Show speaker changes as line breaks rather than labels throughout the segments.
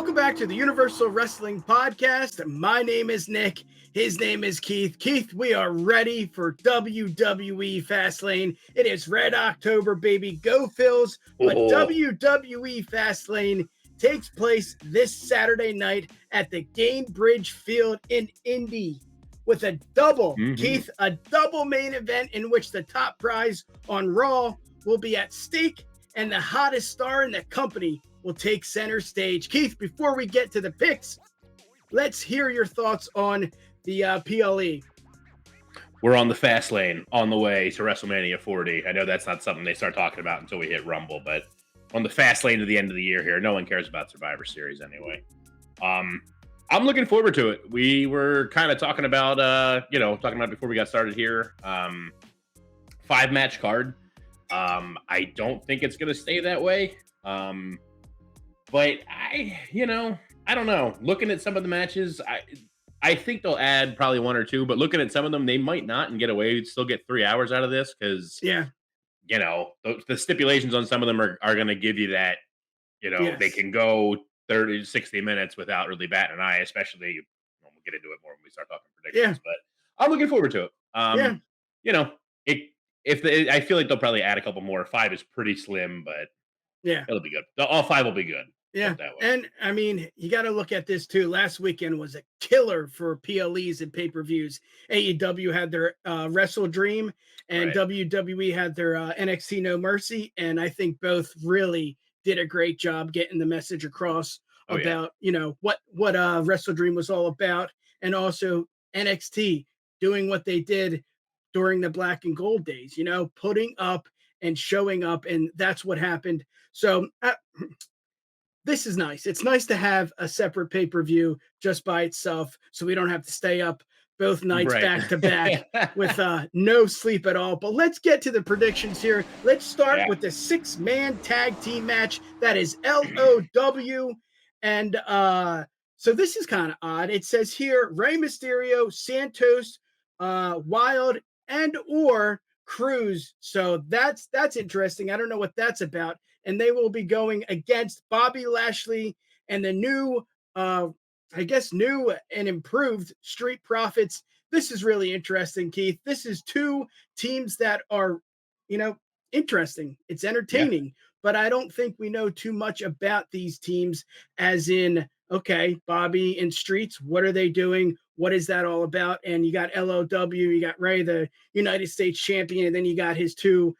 Welcome back to the Universal Wrestling Podcast. My name is Nick. His name is Keith. Keith, we are ready for WWE Fastlane. It is Red October, baby. Go Phils. But WWE Fastlane takes place this Saturday night at the Gainbridge Field in Indy with a double, Keith, a double main event in which the top prize on Raw will be at stake and the hottest star in the company will take center stage. Keith, before we get to the picks, let's hear your thoughts on the PLE.
We're on the fast lane on the way to WrestleMania 40. I know that's not something they start talking about until we hit Rumble, but on the fast lane to the end of the year here, no one cares about Survivor Series anyway. I'm looking forward to it. We were kind of talking about, before we got started here, 5-match card. I don't think it's going to stay that way. But I don't know. Looking at some of the matches, I think they'll add probably one or two, but looking at some of them, they might not and get away, still get 3 hours out of this because, the stipulations on some of them are going to give you that, they can go 30 to 60 minutes without really batting an eye, especially, we'll get into it more when we start talking predictions, but I'm looking forward to it. I feel like they'll probably add a couple more. 5 is pretty slim, but it'll be good. All 5 will be good.
Yeah, and I mean, you got to look at this too. Last weekend was a killer for PLEs and pay-per-views. AEW had their Wrestle Dream, and WWE had their NXT No Mercy, and I think both really did a great job getting the message across about what Wrestle Dream was all about, and also NXT doing what they did during the Black and Gold days. Putting up and showing up, and that's what happened. So. This is nice. It's nice to have a separate pay-per-view just by itself so we don't have to stay up both nights back to back with no sleep at all. But let's get to the predictions here. Let's start with the 6-man tag team match. That is LOW. And so this is kind of odd. It says here, Rey Mysterio, Santos, Wilde, and or Cruz. So that's interesting. I don't know what that's about. And they will be going against Bobby Lashley and the new and improved Street Profits. This is really interesting, Keith. This is 2 teams that are, interesting. It's entertaining, but I don't think we know too much about these teams as in, Bobby and Streets, what are they doing? What is that all about? And you got LOW, you got Ray, the United States champion, and then you got his 2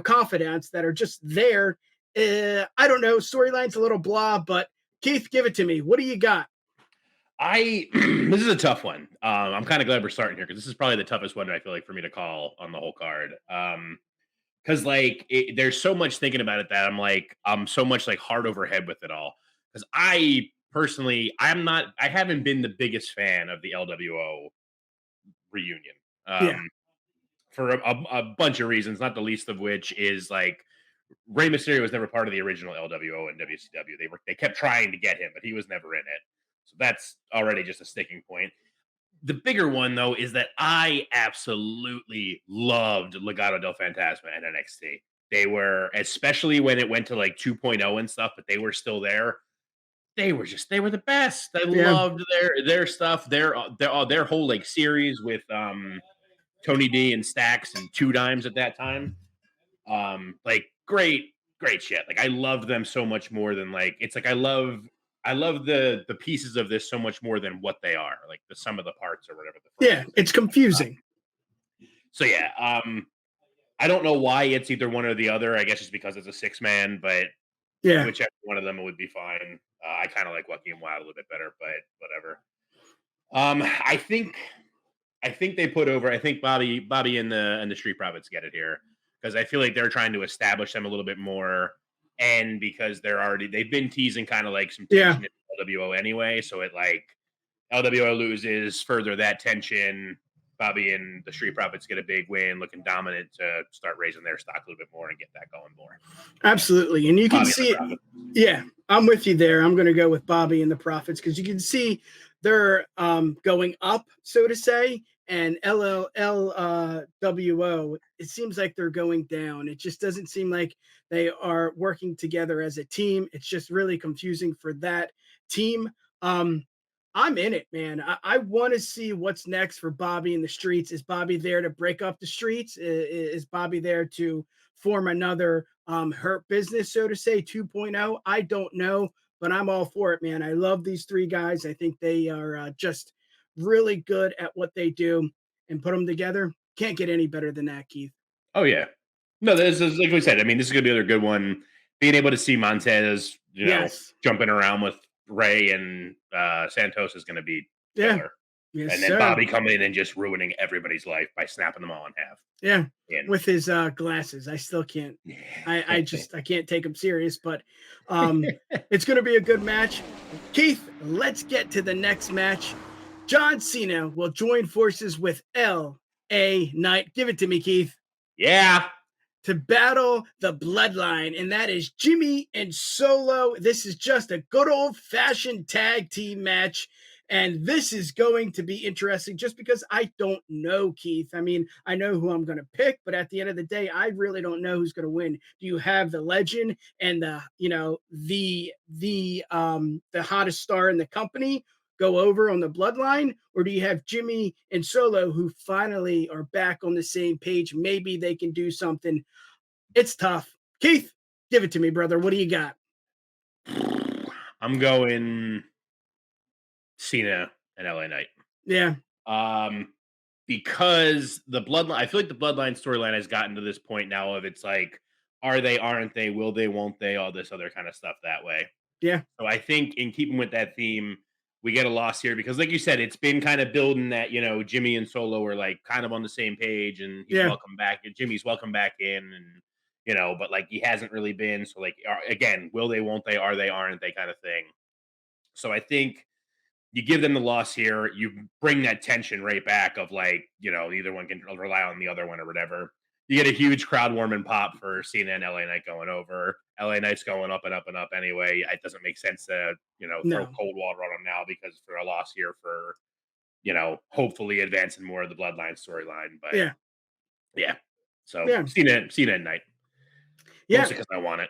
confidants that are just there. I don't know. Storyline's a little blah, but Keith, give it to me. What do you got?
This is a tough one. I'm kind of glad we're starting here because this is probably the toughest one I feel like for me to call on the whole card. Because there's so much thinking about it that I'm so much hard over head with it all. Because I personally, I haven't been the biggest fan of the LWO reunion. For a bunch of reasons, not the least of which is Rey Mysterio was never part of the original LWO and WCW. They kept trying to get him, but he was never in it. So that's already just a sticking point. The bigger one, though, is that I absolutely loved Legado del Fantasma and NXT. They were, especially when it went to 2.0 and stuff, but they were still there. They were the best. I loved their stuff. Their whole series with Tony D and Stax and 2 Dimes at that time. Great shit. I loved them so much more than I love the pieces of this so much more than what they are, the sum of the parts or whatever.
It's confusing.
So I don't know why it's either one or the other. I guess it's because it's a 6-man, but whichever one of them would be fine. I kind of like Joaquin Wilde a little bit better, but whatever. I think they put over. I think Bobby and the Street Profits get it here because I feel like they're trying to establish them a little bit more, and because they've been teasing kind of some tension in LWO anyway. So it LWO loses, further that tension. Bobby and the Street Profits get a big win, looking dominant to start raising their stock a little bit more and get that going more.
Absolutely, and you can see it. Yeah, I'm with you there. I'm going to go with Bobby and the Profits because you can see they're going up, so to say. and LLWO, it seems like they're going down. It just doesn't seem like they are working together as a team. It's just really confusing for that team. Um, I'm in it, man. I want to see what's next for Bobby in the streets. Is Bobby there to break up the streets? Is Bobby there to form another hurt business, so to say, 2.0? I don't know, but I'm all for it, man. I love these three guys. I think they are just really good at what they do, and put them together. Can't get any better than that, Keith.
Oh yeah. No, this is like we said. I mean, this is gonna be another good one. Being able to see Montez,
Yes.
jumping around with Ray and Santos is gonna be
Yeah.
killer.
Yes,
And then
sir.
Bobby coming in and just ruining everybody's life by snapping them all in half.
Yeah.
And
With his glasses. I still can't. I can't take him serious, but it's gonna be a good match. Keith, let's get to the next match. John Cena will join forces with L.A. Knight. Give it to me, Keith.
yeah.
To battle the Bloodline, and that is Jimmy and Solo. This is just a good old fashioned tag team match. And this is going to be interesting just because I don't know, Keith. I mean, I know who I'm going to pick, but at the end of the day, I really don't know who's going to win. Do you have the legend and the hottest star in the company go over on the Bloodline, or do you have Jimmy and Solo who finally are back on the same page? Maybe they can do something. It's tough. Keith, give it to me, brother. What do you got?
I'm going Cena and LA Knight.
Yeah.
Because the bloodline, I feel like the bloodline storyline has gotten to this point now of it's like, are they, aren't they, will they, won't they, all this other kind of stuff that way.
Yeah.
So I think in keeping with that theme, we get a loss here because, like you said, it's been kind of building that, Jimmy and Solo are like kind of on the same page and he's
Yeah.
welcome back. Jimmy's welcome back in and, but like he hasn't really been. So, like, again, will they, won't they, are they, aren't they kind of thing. So I think you give them the loss here. You bring that tension right back of like, either one can rely on the other one or whatever. You get a huge crowd warming pop for Cena and LA Knight going over. LA Knight's going up and up and up anyway. It doesn't make sense to, throw
No.
cold water on them now because for a loss here for, hopefully advancing more of the bloodline storyline. But
Yeah.
yeah. So
Yeah.
Cena and Knight.
Yeah.
Mostly because I want it.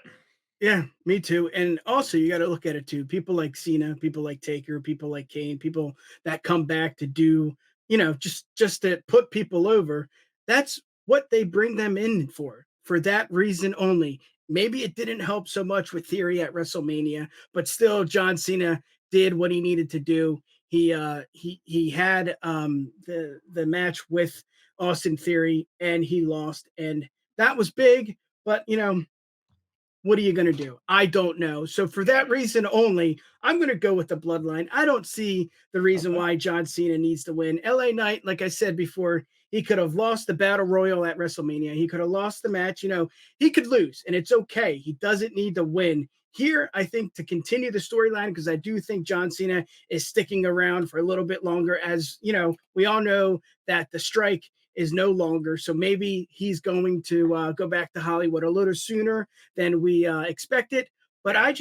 Yeah, me too. And also, you got to look at it too. People like Cena, people like Taker, people like Kane, people that come back to do, just to put people over. That's what they bring them in for that reason only. Maybe it didn't help so much with Theory at WrestleMania, but still, John Cena did what he needed to do. He had the match with Austin Theory, and he lost, and that was big. But what are you going to do? I don't know. So for that reason only, I'm going to go with the bloodline. I don't see the reason
Okay.
why John Cena needs to win. LA Knight, like I said before, he could have lost the battle royal at WrestleMania. He could have lost the match. He could lose, and it's okay. He doesn't need to win. Here, I think to continue the storyline, because I do think John Cena is sticking around for a little bit longer. As we all know that the strike is no longer. So maybe he's going to go back to Hollywood a little sooner than we expected. But I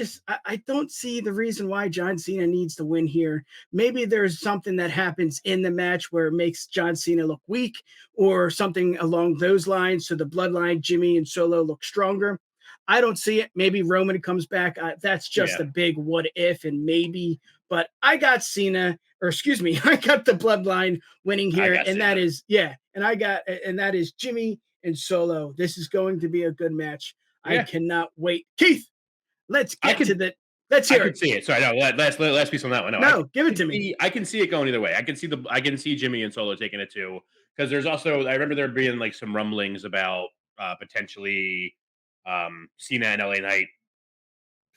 don't see the reason why John Cena needs to win here. Maybe there's something that happens in the match where it makes John Cena look weak or something along those lines. So the bloodline, Jimmy and Solo look stronger. I don't see it. Maybe Roman comes back. That's just a big what if and maybe. But I got Cena, or excuse me, I got the bloodline winning here. And
Cena.
that is, and that is Jimmy and Solo. This is going to be a good match.
Yeah.
I cannot wait. Keith, let's hear it.
I could see it. Sorry, no, last piece on that one.
No, give it to me.
I can see it going either way. I can see Jimmy and Solo taking it too. Because there's also, I remember there being like some rumblings about potentially Cena and LA Knight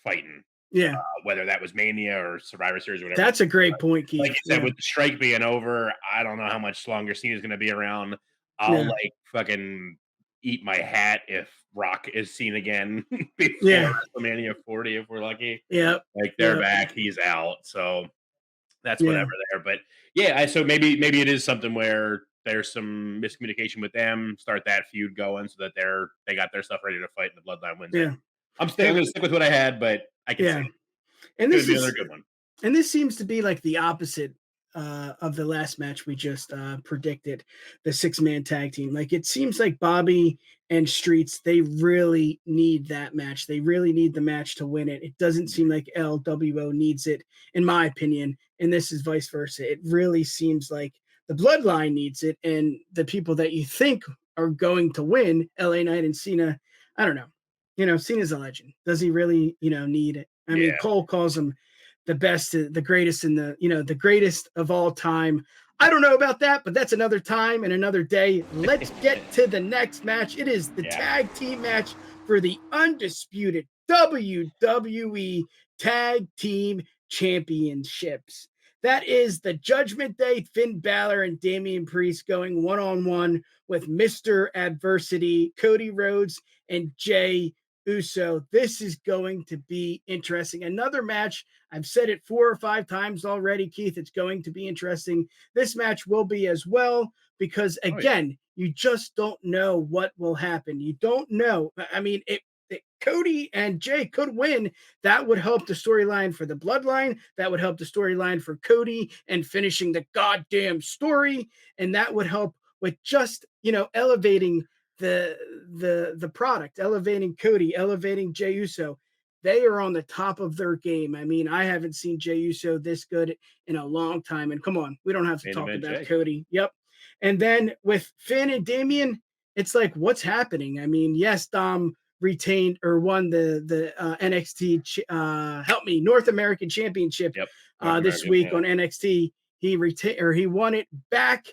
fighting.
Yeah.
Whether that was Mania or Survivor Series or whatever.
That's a great point, Keith.
Like you said, with the strike being over, I don't know how much longer Cena's going to be around. I'll like fucking eat my hat if Rock is seen again before WrestleMania 40 if we're lucky.
Yeah.
Like they're back, he's out. So that's whatever there. But yeah, so maybe it is something where there's some miscommunication with them, start that feud going so that they got their stuff ready to fight and the bloodline wins.
Yeah.
I'm gonna stick with what I had, but I can see it.
And this
is another good one.
And this seems to be like the opposite of the last match we just predicted, the 6-man tag team. Like it seems like Bobby and Streets, they really need that match. They really need the match to win it. It doesn't seem like LWO needs it, in my opinion. And this is vice versa. It really seems like the Bloodline needs it, and the people that you think are going to win, LA Knight and Cena, I don't know. Cena's a legend. Does he really, need it? I mean,
Yeah.
Cole calls him the best, the greatest in the greatest of all time. I don't know about that, but that's another time and another day. Let's get to the next match. It is the tag team match for the undisputed WWE Tag Team Championships. That is the Judgment Day, Finn Balor and Damian Priest going one-on-one with Mr. Adversity, Cody Rhodes and Jey Uso. This is going to be interesting. Another match. I've said it 4 or 5 times already, Keith. It's going to be interesting. This match will be as well because, again, you just don't know what will happen. You don't know. I mean, Cody and Jey could win. That would help the storyline for the Bloodline. That would help the storyline for Cody and finishing the goddamn story. And that would help with just, elevating the product, elevating Cody, elevating Jey Uso. They are on the top of their game. I mean, I haven't seen Jey Uso this good in a long time. And come on, we don't have to talk about
Jay.
Cody. Yep. And then with Finn and Damian, it's like, what's happening? I mean, yes, Dom retained or won the NXT North American Championship this week on NXT. He won it back.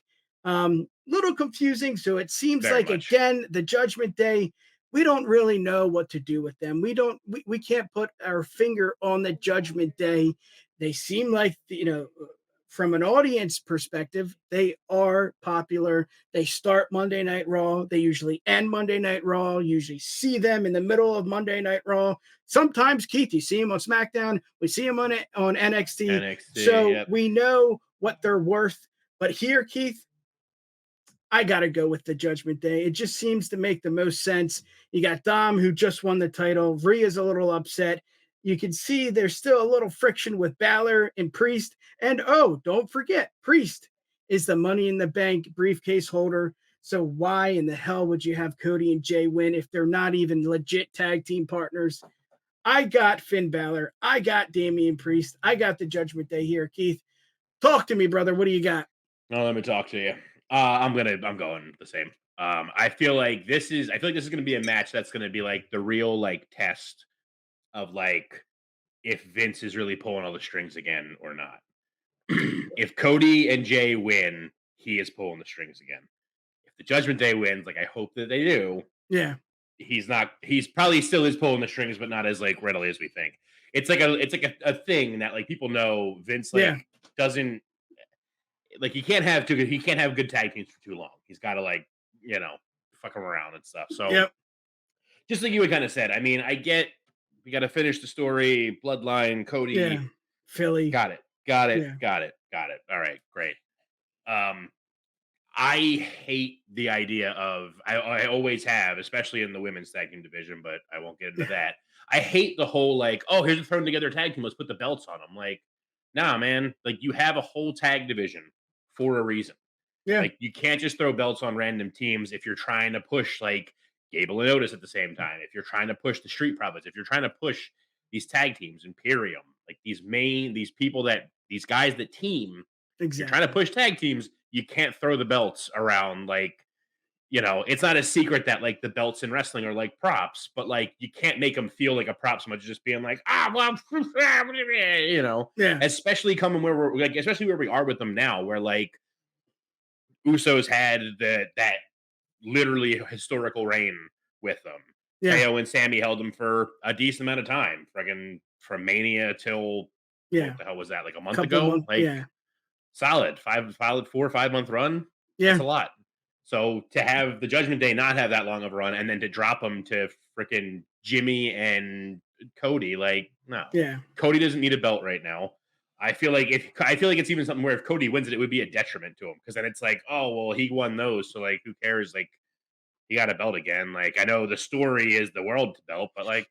Little confusing. So it seems
Very
like
much.
again the Judgment Day. We don't really know what to do with them. We can't put our finger on the Judgment Day. They seem like from an audience perspective, they are popular. They start Monday Night Raw. They usually end Monday Night Raw. You usually see them in the middle of Monday Night Raw. Sometimes, Keith, you see them on SmackDown. We see them on NXT. So we know what they're worth. But here, Keith, I got to go with the Judgment Day. It just seems to make the most sense. You got Dom, who just won the title. Rhea's a little upset. You can see there's still a little friction with Balor and Priest. And don't forget, Priest is the Money in the Bank briefcase holder. So why in the hell would you have Cody and Jey win if they're not even legit tag team partners? I got Finn Balor. I got Damian Priest. I got the Judgment Day here. Keith, talk to me, brother. What do you got?
No, let me talk to you. I'm going the same. I feel like this is going to be a match that's going to be like the real like test of like if Vince is really pulling all the strings again or not. If Cody and Jey win, he is pulling the strings again. If the Judgment Day wins, like I hope that they do.
Yeah.
He's not. He's probably still is pulling the strings, but not as like readily as we think. It's like a thing that like people know Vince doesn't like he can't have good tag teams for too long. He's got to like fuck him around and stuff. So just like you had kind of said, I mean, I get we got to finish the story. Bloodline, Cody,
Philly,
got it. All right, great. I hate the idea of I always have, especially in the women's tag team division, but I won't get into that. I hate the whole like, oh, here's a thrown together tag team. Let's put the belts on them. Like, nah, man. Like, you have a whole tag division for a reason.
Yeah.
Like, you can't just throw belts on random teams if you're trying to push like Gable and Otis at the same time. If you're trying to push the Street Profits, if you're trying to push these tag teams, Imperium, like these guys that team.
Exactly.
You're trying to push tag teams. You can't throw the belts around like, it's not a secret that like the belts in wrestling are like props, but like you can't make them feel like a prop so much as just being like, especially coming where we're like, especially where we are with them now, where like Usos had that literally historical reign with them. Teo and Sammy held them for a decent amount of time, friggin' from Mania till what the hell was that? Like a month ago? Solid 4 or 5 month run.
Yeah.
That's a lot. So to have the Judgment Day not have that long of a run and then to drop them to freaking Jimmy and Cody, like, no.
Yeah.
Cody doesn't need a belt right now. I feel like it's even something where if Cody wins it, it would be a detriment to him because then it's like, oh well, he won those, so like who cares? Like he got a belt again. Like I know the story is the world belt, but like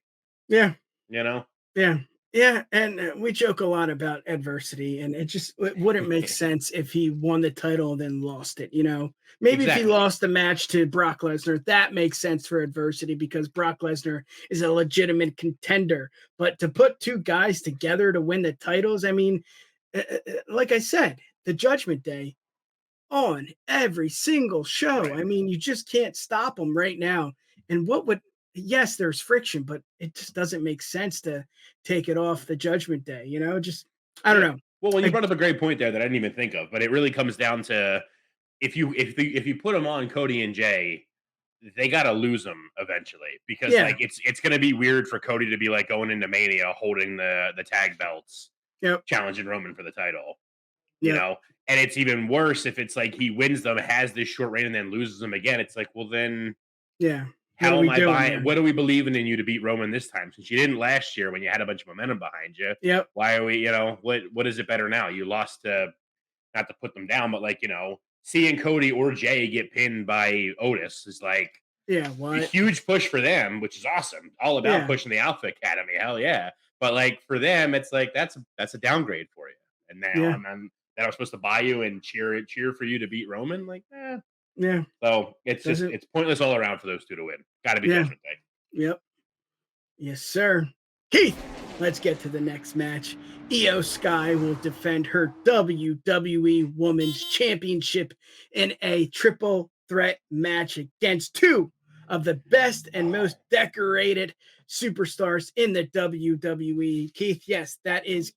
yeah.
Yeah.
Yeah, and we joke a lot about adversity, and it wouldn't make sense if he won the title and then lost it. Maybe if he
Exactly.
lost the match to Brock Lesnar, that makes sense for adversity because Brock Lesnar is a legitimate contender. But to put two guys together to win the titles, I mean, like I said, the Judgment Day on every single show.
Right.
I mean, you just can't stop them right now. And what would yes, there's friction, but it just doesn't make sense to take it off the Judgment Day. Just I don't
Yeah.
know.
Well, you
I
brought up a great point there that I didn't even think of, but it really comes down to if you put them on Cody and Jay, they gotta lose them eventually because
yeah,
like it's gonna be weird for Cody to be like going into Mania holding the tag belts,
yep,
challenging Roman for the title, you
yep,
know. And it's even worse if it's like he wins them, has this short reign, and then loses them again. It's like, well, then
yeah. What are
how am
we
I
doing
buying?
here?
What are we believing in you to beat Roman this time? Since you didn't last year when you had a bunch of momentum behind you,
Yep.
why are we? What is it better now? You lost to not to put them down, but like seeing Cody or Jay get pinned by Otis is like
Yeah.
a
What?
huge push for them, which is awesome. All about
Yeah.
pushing the Alpha Academy, hell yeah. But like for them, it's like that's a downgrade for you. And now
Yeah.
I'm supposed to buy you and cheer for you to beat Roman, like
Yeah.
so it's just
Doesn't.
it's pointless all around for those two to win. Got to be
Yeah.
Judgment Day.
Yep. Yes, sir. Keith, let's get to the next match. Io Sky will defend her WWE Women's Championship in a triple threat match against two of the best and most decorated superstars in the WWE. Keith, yes, that is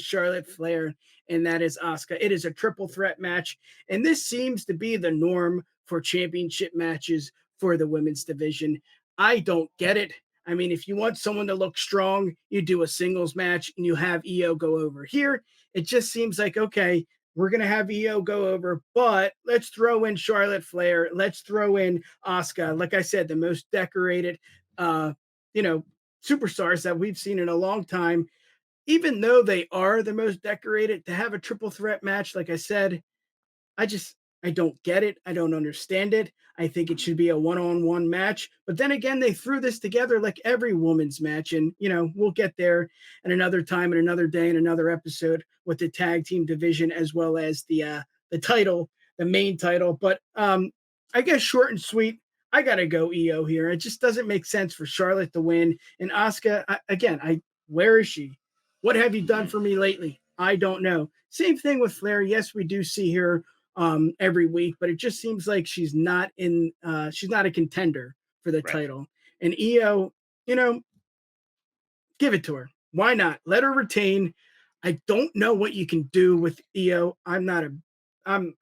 Charlotte Flair and that is Asuka. It is a triple threat match, and this seems to be the norm for championship matches for the women's division. I don't get it. I mean, if you want someone to look strong, you do a singles match and you have Io go over. Here, it just seems like, okay, we're going to have Io go over, but let's throw in Charlotte Flair. Let's throw in Asuka. Like I said, the most decorated, uh, you know, superstars that we've seen in a long time. Even though they are the most decorated, to have a triple threat match, like I said, I just I don't get it. I don't understand it. I think it should be a one-on-one match. But then again, they threw this together like every woman's match, and we'll get there at another time, and another day, and another episode with the tag team division as well as the title, the main title. But I guess short and sweet. I gotta go EO here. It just doesn't make sense for Charlotte to win. And Asuka, where is she? What have you done
Mhm.
for me lately? I don't know. Same thing with Flair. Yes, we do see her every week, but it just seems like she's not a contender for the
Right.
title. And Io, you know, give it to her. Why not? Let her retain. I don't know what you can do with Io. I'm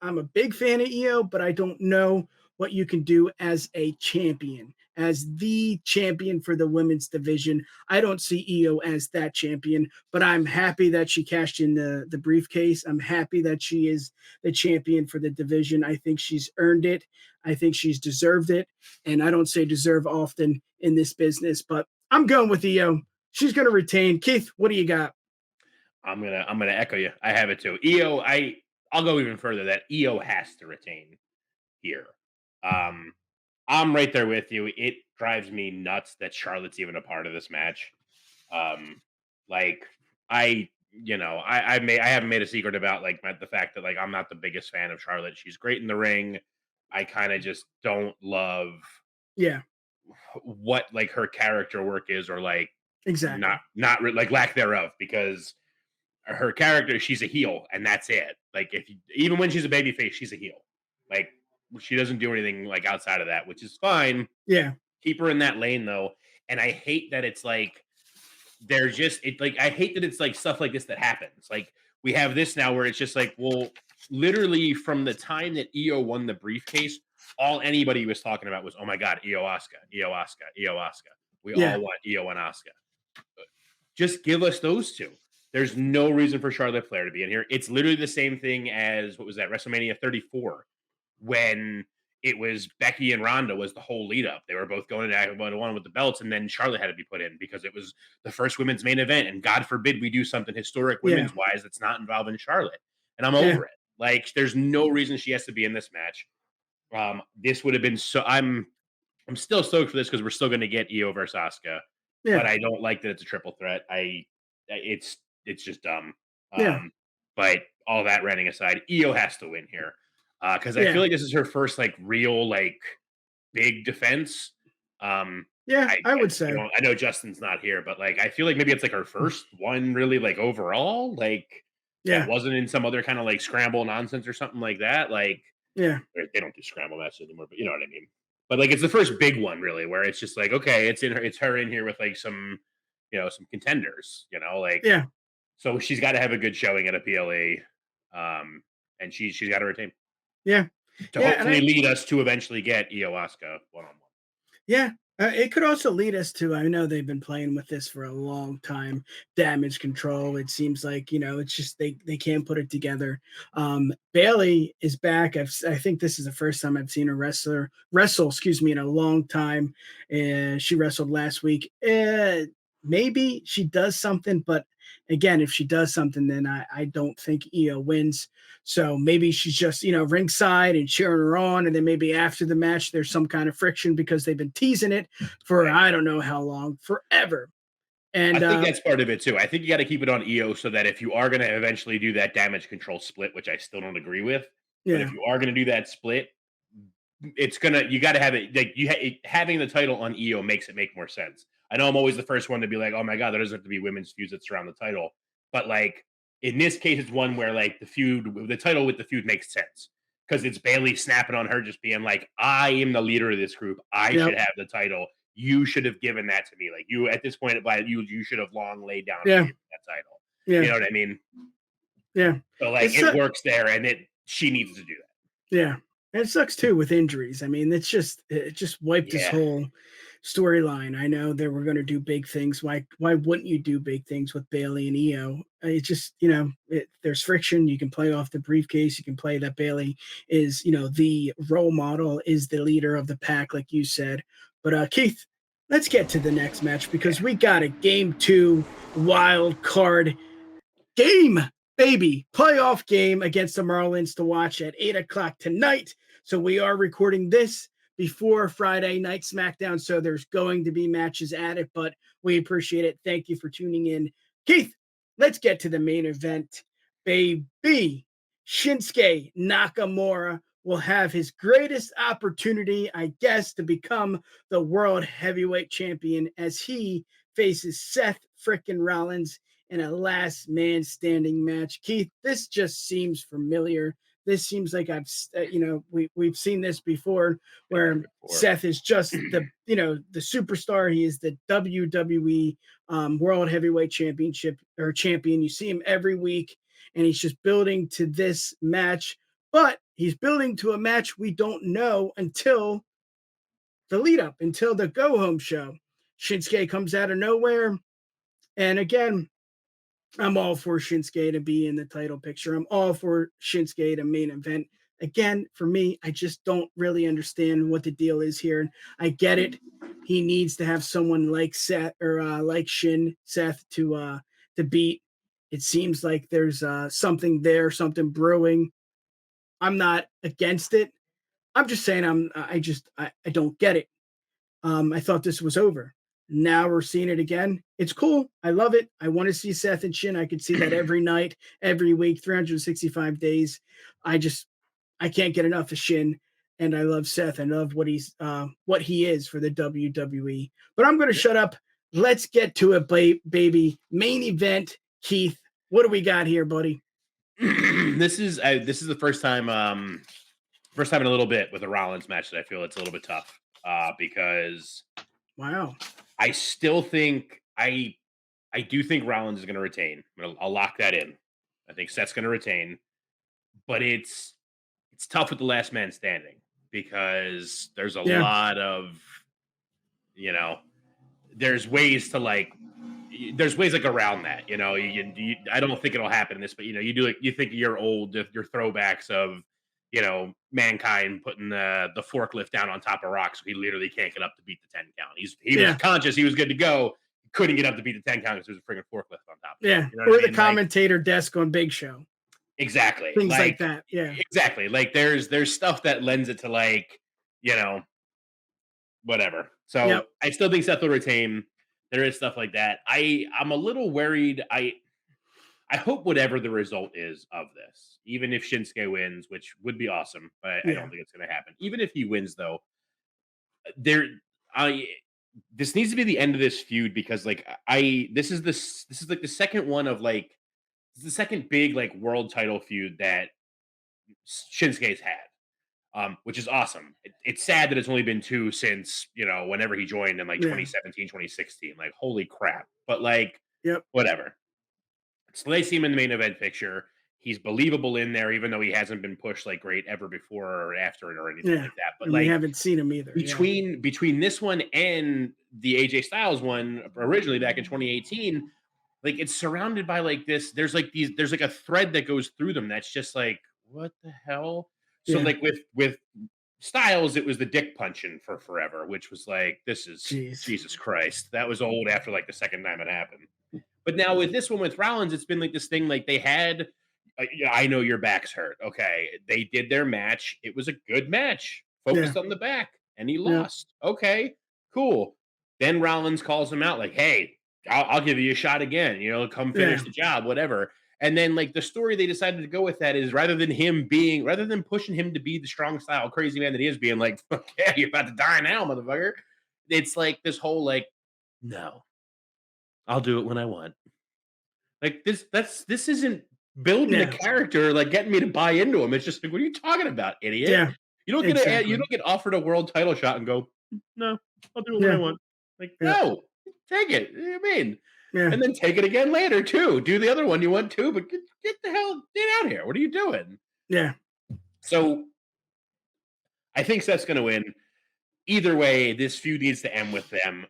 a big fan of Io, but I don't know what you can do as a champion, as the champion for the women's division. I don't see Io as that champion, but I'm happy that she cashed in the briefcase. I'm happy that she is the champion for the division. I think she's earned it. I think she's deserved it. And I don't say deserve often in this business, but I'm going with Io. She's going to retain. Keith, what do you got?
I'm gonna echo you. I have it too. I'll go even further that EO has to retain here. Um, I'm right there with you. It drives me nuts that Charlotte's even a part of this match. Um, like I haven't made a secret about like the fact that like I'm not the biggest fan of Charlotte. She's great in the ring. I kind of just don't love
Yeah,
what like her character work is, or like
exactly.
like lack thereof, because her character, she's a heel and that's it. Like even when she's a babyface, she's a heel. Like she doesn't do anything like outside of that, which is fine.
Yeah,
Keep her in that lane though. And I hate that it's like they're just it like I hate that it's like stuff like this that happens. Like we have this now where it's just like, well, literally from the time that EO won the briefcase, all anybody was talking about was, oh my god, EO Asuka, EO Asuka, EO Asuka. We
yeah,
all want EO and Asuka. Just give us those two. There's no reason for Charlotte Flair to be in here. It's literally the same thing as what was that, WrestleMania 34, when it was Becky and Ronda was the whole lead up. They were both going to one with the belts, and then Charlotte had to be put in because it was the first women's main event. And God forbid we do something historic
yeah,
women's wise that's not involving Charlotte. And I'm
yeah,
over it. Like, there's no reason she has to be in this match. This would have been so. I'm still stoked for this because we're still going to get Io versus Asuka,
yeah.
but I don't like that it's a triple threat. it's just dumb.
Yeah.
But all that ranting aside, Io has to win here because I feel
Yeah.
like this is her first like real like big defense.
Yeah. I would
You
say.
know, I know Justin's not here, but like I feel like maybe it's like her first one really like overall like that
Yeah.
wasn't in some other kind of like scramble nonsense or something like that. Like
Yeah.
they don't do scramble matches anymore, but you know what I mean. But like it's the first big one really where it's just like okay, it's her in here with like some some contenders, like
Yeah.
so she's got to have a good showing at a PLE, and she's got to retain
Yeah.
to
Yeah. And
hopefully lead us to eventually get Io Asuka one on one.
yeah, it could also lead us to. I know they've been playing with this for a long time. Damage control. It seems like it's just they can't put it together. Bailey is back. I think this is the first time I've seen a wrestle. Excuse me, in a long time. She wrestled last week. Maybe she does something, but again, if she does something, then I don't think Io wins. So maybe she's just, ringside and cheering her on. And then maybe after the match, there's some kind of friction because they've been teasing it for
Right.
I don't know how long, forever. And
I think that's part of it too. I think you got to keep it on EO so that if you are going to eventually do that damage control split, which I still don't agree with, but
yeah,
if you are going to do that split, you got to have it like having the title on EO makes it make more sense. I know I'm always the first one to be like, oh my god, there doesn't have to be women's feuds that surround the title, but like in this case, it's one where like the title with the feud makes sense because it's Bailey snapping on her, just being like, I am the leader of this group, I
yep,
should have the title. You should have given that to me. Like you at this point, you should have long laid down for
yeah,
me that title. You
yeah,
know what I mean?
yeah.
So like
It's
it works there, and she needs to do that.
yeah. And it sucks too with injuries. I mean, it just wiped his
Yeah.
whole storyline. I know they were going to do big things. Why wouldn't you do big things with Bailey and Io? It just there's friction. You can play off the briefcase. You can play that Bailey is the role model, is the leader of the pack, like you said. But Keith, let's get to the next match because we got a game 2 wild card game, baby, playoff game against the Marlins to watch at 8 o'clock tonight. So we are recording this before Friday night SmackDown. So there's going to be matches at it, but we appreciate it. Thank you for tuning in. Keith, let's get to the main event, baby. Shinsuke Nakamura will have his greatest opportunity, I guess, to become the world heavyweight champion as he faces Seth frickin' Rollins in a last man standing match. Keith, this just seems familiar. This seems like we've seen this before, where Seth is just the superstar. He is the WWE World Heavyweight Championship or champion. You see him every week, and he's just building to this match. But he's building to a match we don't know until the lead up, until the go home show. Shinsuke comes out of nowhere, and again, I'm all for Shinsuke to be in the title picture. I'm all for Shinsuke to main event. Again, for me, I just don't really understand what the deal is here. I get it. He needs to have someone like Seth or like Seth to beat. It seems like there's something there, something brewing. I'm not against it. I'm just saying I don't get it. I thought this was over. Now we're seeing it again. It's cool. I love it. I want to see Seth and Shin. I could see that every night, every week, 365 days. I can't get enough of Shin, and I love Seth. I love what he is for the WWE. But I'm going to shut up. Let's get to it, baby. Main event, Keith. What do we got here, buddy?
This is the first time in a little bit with a Rollins match that I feel it's a little bit tough because
wow,
I still think I do think Rollins is going to retain. I'll lock that in. I think Seth's going to retain, but it's tough with the last man standing because there's a lot of there's ways around that. I don't think it'll happen in this, but you think of your throwbacks of Mankind putting the forklift down on top of rocks, so he literally can't get up to beat the 10 count. He was conscious, he was good to go, couldn't get up to beat the 10 count because there's a freaking forklift on top.
Yeah, or the commentator desk on Big Show.
Exactly,
things like that. Yeah,
exactly. Like there's stuff that lends it to whatever. So I still think Seth will retain. there is stuff like that. I'm a little worried. I hope whatever the result is of this, even if Shinsuke wins, which would be awesome, but I
Yeah.
don't think it's going to happen. Even if he wins, though, there, I this needs to be the end of this feud because, like, this is like the second one of like the second big like world title feud that Shinsuke's had. Which is awesome. It's sad that it's only been two since, whenever he joined in like
Yeah.
2017, 2016. Like, holy crap. But like,
Yep.
whatever. So they see him in the main event picture. He's believable in there, even though he hasn't been pushed like great ever before or after it or anything
Yeah.
like that. But
And we
like
haven't seen him either. Yeah.
between this one and the AJ Styles one originally back in 2018, like it's surrounded by like this. There's like a thread that goes through them that's just like, what the hell? So
Yeah.
like with Styles, it was the dick punching for forever, which was like, this is
Jeez.
Jesus Christ. That was old after like the second time it happened. But now with this one with Rollins, it's been like this thing like they had. Yeah, I know your back's hurt. Okay, they did their match. It was a good match,
Yeah.
focused on the back, and he
Yeah.
lost. Okay, cool. Then Rollins calls him out like, "Hey, I'll give you a shot again. Come
Yeah.
finish the job, whatever." And then like the story they decided to go with that is rather than pushing him to be the strong style crazy man that he is, being like, "Fuck yeah, you're about to die now, motherfucker." It's like this whole like, no, I'll do it when I want. Like this isn't building a
Yeah.
character, like getting me to buy into him. It's just like, what are you talking about, idiot?
Yeah.
You
Exactly.
don't get offered a world title shot and go, no, I'll do it when I
Yeah.
want. Like,
Yeah.
no, take it. What do you mean?
Yeah.
And then take it again later too. Do the other one you want too, but get out here. What are you doing?
Yeah.
So I think Seth's gonna win. Either way, this feud needs to end with them,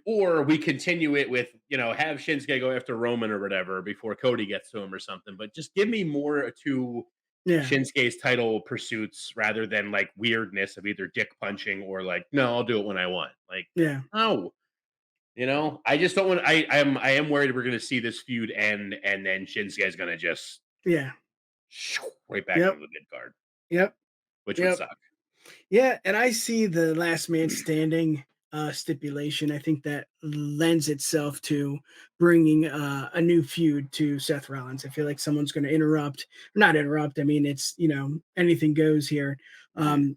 or we continue it with, have Shinsuke go after Roman or whatever before Cody gets to him or something. But just give me more to
Yeah.
Shinsuke's title pursuits rather than like weirdness of either dick punching or like, no, I'll do it when I want. Like,
Yeah.
no, I just don't want. I am worried we're going to see this feud end, and then Shinsuke is going to just
Yeah.
right back
Yep.
into the mid card,
Yep.
which would
Yep.
suck.
Yeah, and I see the last man standing stipulation. I think that lends itself to bringing a new feud to Seth Rollins. I feel like someone's going to not interrupt. I mean, it's anything goes here.
Mhm.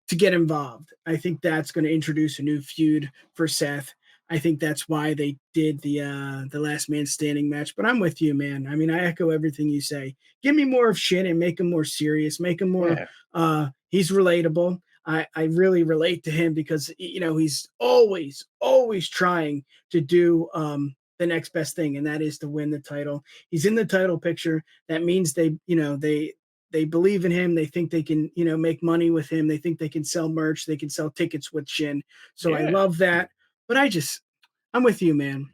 To get involved. I think that's going to introduce a new feud for Seth. I think that's why they did the last man standing match. But I'm with you, man. I mean, I echo everything you say. Give me more of Shin and make him more serious. Make him more.
Yeah,
He's relatable. I really relate to him because he's always trying to do the next best thing, and that is to win the title. He's in the title picture. That means they believe in him. They think they can, make money with him. They think they can sell merch. They can sell tickets with Shin. So I
yeah.
love that. But I'm with you, man.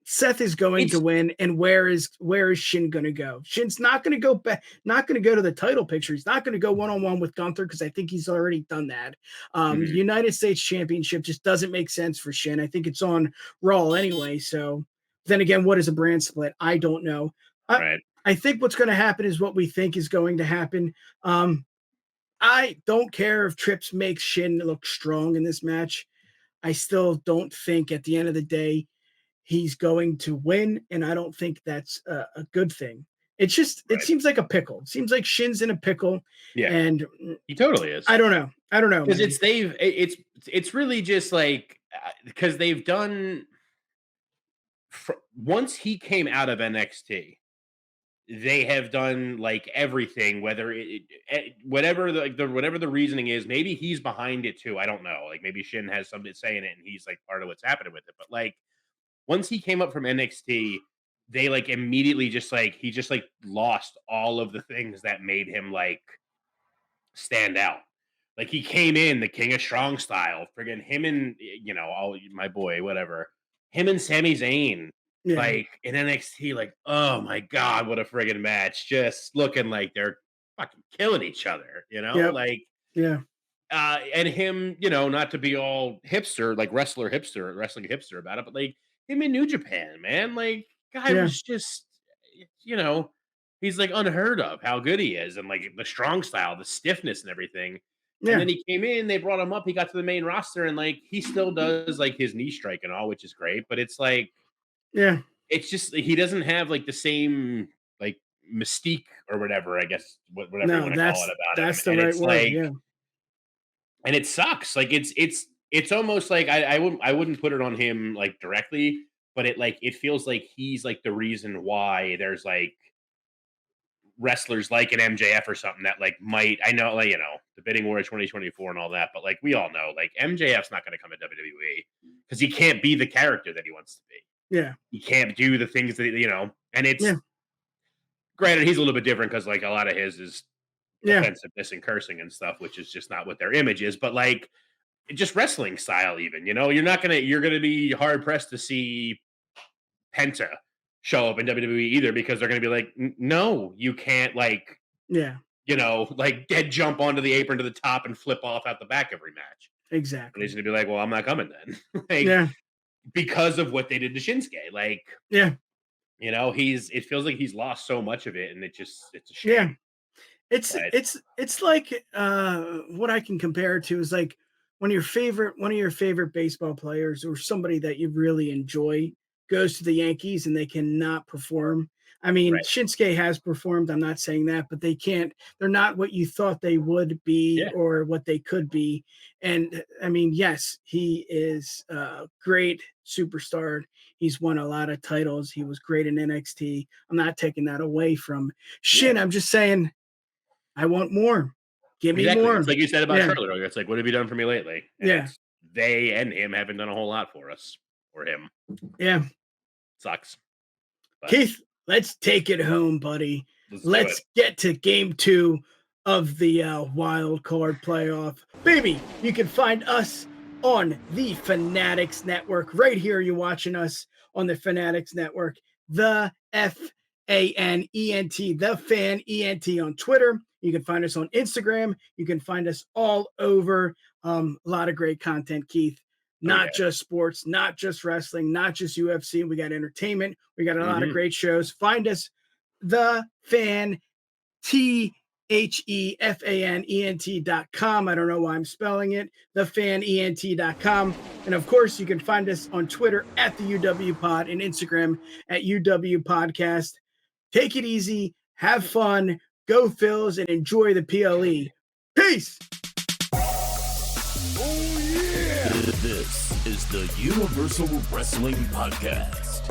Seth is going to
It's
win, and where is Shin going to go? Shin's not going to go back, not going to go to the title picture. He's not going to go one on one with Gunther because I think he's already done that. The
mhm,
United States Championship just doesn't make sense for Shin. I think it's on Raw anyway. So then again, what is a brand split? I don't know. I,
right.
I think what's going to happen is what we think is going to happen. I don't care if Trips makes Shin look strong in this match. I still don't think at the end of the day he's going to win, and I don't think that's a good thing. It
Right.
seems like a pickle. It seems like Shin's in a pickle,
Yeah,
and
he totally is.
I don't know. I don't know,
Because
man.
it's really just like because they've done once he came out of NXT, they have done like everything, whether whatever whatever the reasoning is. Maybe he's behind it too. I don't know. Like maybe Shin has something to say in it, and he's like part of what's happening with it. But like once he came up from NXT, they like immediately just like he just like lost all of the things that made him like stand out. Like he came in the king of strong style, friggin' him and all my boy, whatever. Him and Sami Zayn,
Yeah,
like in NXT, like, oh my god, what a friggin' match. Just looking like they're fucking killing each other,
yep,
like
yeah,
and him, not to be all hipster, like wrestling hipster about it, but like him in New Japan, man, like guy
yeah,
was just, you know, he's like unheard of how good he is and like the strong style, the stiffness and everything.
Yeah.
And then he came in, they brought him up, he got to the main roster, and like he still does like his knee strike and all, which is great. But it's like,
Yeah.
it's just he doesn't have like the same like mystique or whatever, I guess, whatever you
No,
want to call it about him.
that's the
And
right
it's
word.
like,
Yeah.
and it sucks. Like it's almost like I wouldn't put it on him like directly, but it feels like he's like the reason why there's like wrestlers like an MJF or something that like might, I know, like, the bidding war of 2024 and all that, but like we all know, like MJF's not going to come to WWE because he can't be the character that he wants to be.
Yeah.
He can't do the things that, and it's
Yeah.
granted he's a little bit different because like a lot of his is
Yeah.
offensiveness and cursing and stuff, which is just not what their image is, but like just wrestling style, even, you're gonna be hard pressed to see Penta show up in WWE either because they're gonna be like, no, you can't, like,
Yeah.
like dead jump onto the apron to the top and flip off out the back every match. And
Exactly.
he's gonna be like, well, I'm not coming then. Like,
Yeah.
because of what they did to Shinsuke. Like,
Yeah.
it feels like he's lost so much of it, and it's a shame.
Yeah. It's
But
it's like what I can compare it to is like one of your favorite baseball players or somebody that you really enjoy goes to the Yankees and they cannot perform. I mean,
right.
Shinsuke has performed. I'm not saying that, but they're not what you thought they would be
Yeah.
or what they could be. And I mean, yes, he is a great superstar. He's won a lot of titles. He was great in NXT. I'm not taking that away from Shin.
Yeah.
I'm just saying I want more. Give me
Exactly.
more.
It's like you said about
Yeah.
Charlotte earlier. It's like, what have you done for me lately? And
Yeah.
they and him haven't done a whole lot for us or him.
Yeah.
Sucks. But
Keith, let's take it home, buddy. Let's get to game 2 of the wild card playoff. Baby, you can find us on the Fanatics Network. Right here, you're watching us on the Fanatics Network. The FANENT, the Fan ENT on Twitter. You can find us on Instagram. You can find us all over. A lot of great content, Keith. Not just sports, not just wrestling, not just UFC. We got entertainment. We got a lot of great shows. Find us, the Fan, THEFANENT.com. I don't know why I'm spelling it. TheFanENT.com. And of course, you can find us on Twitter at TheUWPod and Instagram at UWPodcast. Take it easy, have fun, go Phils, and enjoy the PLE. Peace.
This is the Universal Wrestling Podcast.